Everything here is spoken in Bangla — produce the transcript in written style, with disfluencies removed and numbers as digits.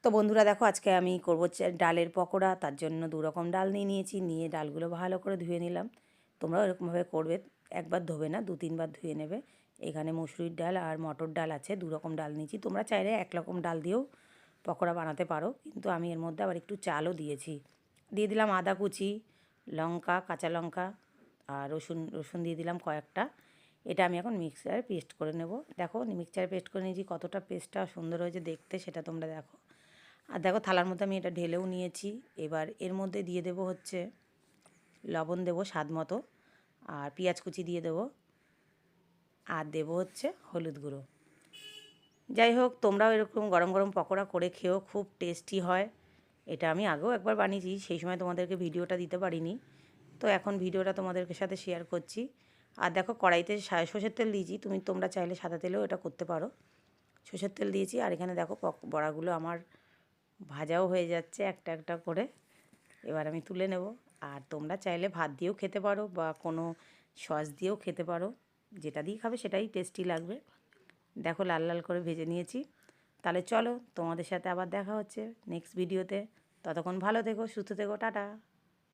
তো বন্ধুরা দেখো আজকে আমি করবো ডালের পকোড়া। তার জন্য 2 রকম ডাল নিয়েছি, নিয়ে ডালগুলো ভালো করে ধুয়ে নিলাম। তোমরাও এরকমভাবে করবে, একবার ধোবে না 2-3 বার ধুয়ে নেবে। এখানে মসুরির ডাল আর মটর ডাল আছে, 2 রকম ডাল নিয়েছি। তোমরা চাইলে 1 রকম ডাল দিয়েও পকোড়া বানাতে পারো, কিন্তু আমি এর মধ্যে আবার একটু চালও দিয়েছি। দিয়ে দিলাম আদা কুচি, লঙ্কা, কাঁচা লঙ্কা আর রসুন দিয়ে দিলাম কয়েকটা। এটা আমি এখন মিক্সারে পেস্ট করে নেব। দেখো মিক্সচারে পেস্ট করে নিয়েছি, কতটা পেস্টটা সুন্দর হয়েছে দেখতে সেটা তোমরা দেখো। আর দেখো থালার মধ্যে আমি এটা ঢেলেও নিয়েছি। এবার এর মধ্যে দিয়ে দেবো হচ্ছে লবণ, দেবো স্বাদ মতো, আর পেঁয়াজ কুচি দিয়ে দেবো, আর দেবো হচ্ছে হলুদ গুঁড়ো। যাই হোক, তোমরাও এরকম গরম গরম পকোড়া করে খেও, খুব টেস্টি হয়। এটা আমি আগেও একবার বানিয়েছি, সেই সময় তোমাদেরকে ভিডিওটা দিতে পারিনি, তো এখন ভিডিওটা তোমাদেরকে সাথে শেয়ার করছি। আর দেখো কড়াইতে সর্ষের তেল দিয়েছি, তোমরা চাইলে সাদা তেলেও এটা করতে পারো। সর্ষের তেল দিয়েছি, আর এখানে দেখো বড়াগুলো আমার ভাজাও হয়ে যাচ্ছে একটা একটা করে। এবার আমি তুলে নেব। আর তোমরা চাইলে ভাত দিয়েও খেতে পারো বা কোনো সস দিয়েও খেতে পারো, যেটা দিয়ে খাবে সেটাই টেস্টি লাগবে। দেখো লাল লাল করে ভেজে নিয়েছি। তাহলে চলো, তোমাদের সাথে আবার দেখা হচ্ছে নেক্সট ভিডিওতে। ততক্ষণ ভালো থেকো, সুস্থ থেকো, টাটা।